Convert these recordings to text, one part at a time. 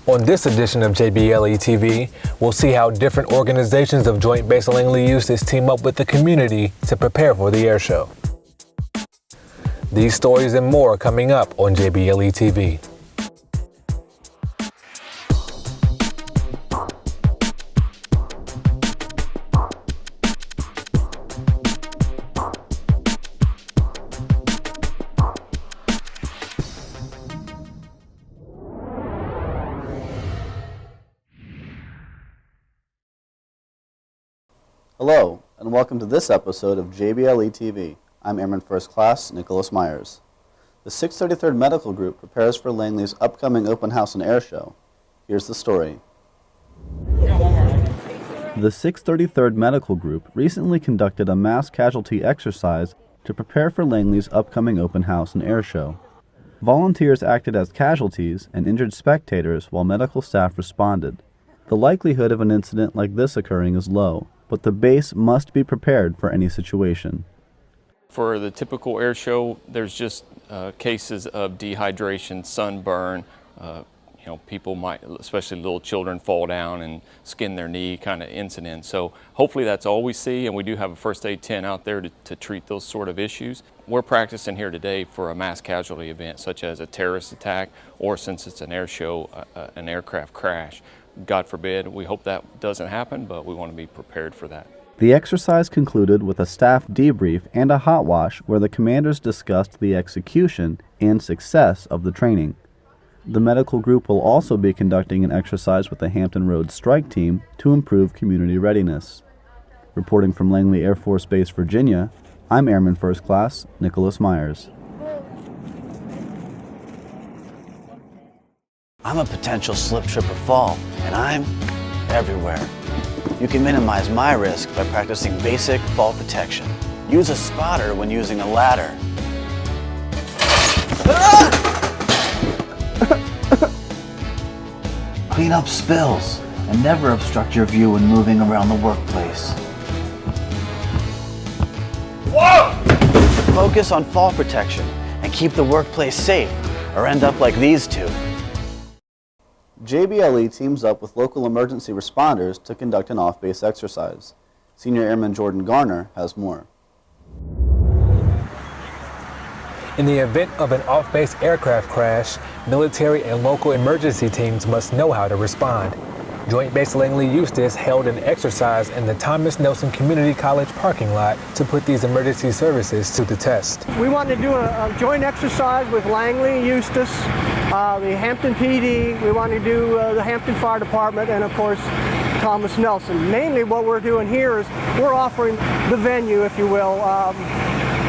On this edition of JBLE-TV, we'll see how different organizations of Joint Base Langley Eustis team up with the community to prepare for the air show. These stories and more coming up on JBLE-TV. Hello, and welcome to this episode of JBLE-TV. I'm Airman First Class Nicholas Myers. The 633rd Medical Group prepares for Langley's upcoming open house and air show. Here's the story. The 633rd Medical Group recently conducted a mass casualty exercise to prepare for Langley's upcoming open house and air show. Volunteers acted as casualties and injured spectators while medical staff responded. The likelihood of an incident like this occurring is low, but the base must be prepared for any situation. For the typical air show, there's just cases of dehydration, sunburn. People might, especially little children, fall down and skin their knee kind of incident. So hopefully that's all we see, and we do have a first aid tent out there to treat those sort of issues. We're practicing here today for a mass casualty event, such as a terrorist attack, or since it's an air show, an aircraft crash. God forbid, we hope that doesn't happen, but we want to be prepared for that. The exercise concluded with a staff debrief and a hot wash where the commanders discussed the execution and success of the training. The medical group will also be conducting an exercise with the Hampton Roads Strike Team to improve community readiness. Reporting from Langley Air Force Base, Virginia, I'm Airman First Class Nicholas Myers. I'm a potential slip, trip, or fall, and I'm everywhere. You can minimize my risk by practicing basic fall protection. Use a spotter when using a ladder. Clean up spills and never obstruct your view when moving around the workplace. Whoa! Focus on fall protection and keep the workplace safe, or end up like these two. JBLE teams up with local emergency responders to conduct an off-base exercise. Senior Airman Jordan Garner has more. In the event of an off-base aircraft crash, military and local emergency teams must know how to respond. Joint Base Langley Eustis held an exercise in the Thomas Nelson Community College parking lot to put these emergency services to the test. We wanted to do a joint exercise with Langley, Eustis, the Hampton PD. We wanted to do the Hampton Fire Department, and of course Thomas Nelson. Mainly what we're doing here is we're offering the venue, if you will.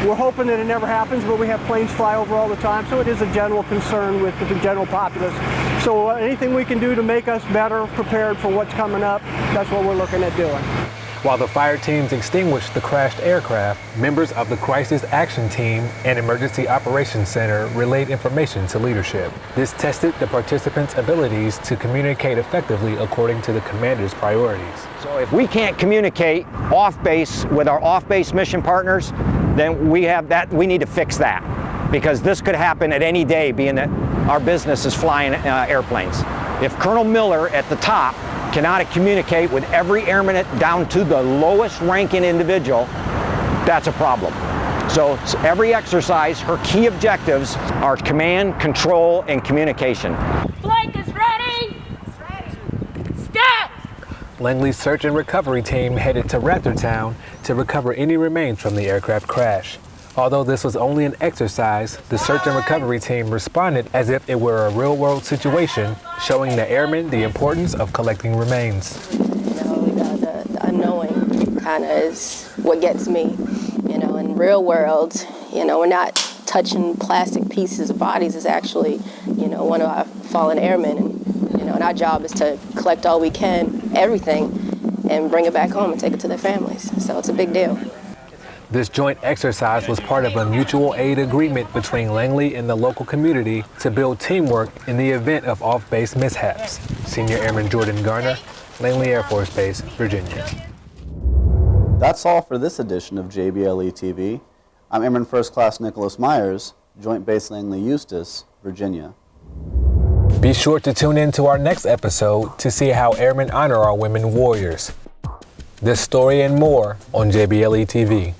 We're hoping that it never happens, but we have planes fly over all the time, so it is a general concern with the general populace. So anything we can do to make us better prepared for what's coming up, that's what we're looking at doing. While the fire teams extinguished the crashed aircraft, members of the Crisis Action Team and Emergency Operations Center relayed information to leadership. This tested the participants' abilities to communicate effectively according to the commander's priorities. So if we can't communicate off-base with our off-base mission partners, then we need to fix that, because this could happen at any day, being that our business is flying airplanes. If Colonel Miller at the top cannot communicate with every airman down to the lowest ranking individual, that's a problem. So every exercise, her key objectives are command, control, and communication. Blake is ready! It's ready. Step! Langley's search and recovery team headed to Rathertown to recover any remains from the aircraft crash. Although this was only an exercise, the search and recovery team responded as if it were a real-world situation, showing the airmen the importance of collecting remains. The unknowing kind of is what gets me. In real world, we're not touching plastic pieces of bodies. It's actually, one of our fallen airmen, and our job is to collect all we can, everything, and bring it back home and take it to their families. So it's a big deal. This joint exercise was part of a mutual aid agreement between Langley and the local community to build teamwork in the event of off-base mishaps. Senior Airman Jordan Garner, Langley Air Force Base, Virginia. That's all for this edition of JBLE-TV. I'm Airman First Class Nicholas Myers, Joint Base Langley Eustis, Virginia. Be sure to tune in to our next episode to see how airmen honor our women warriors. This story and more on JBLE-TV.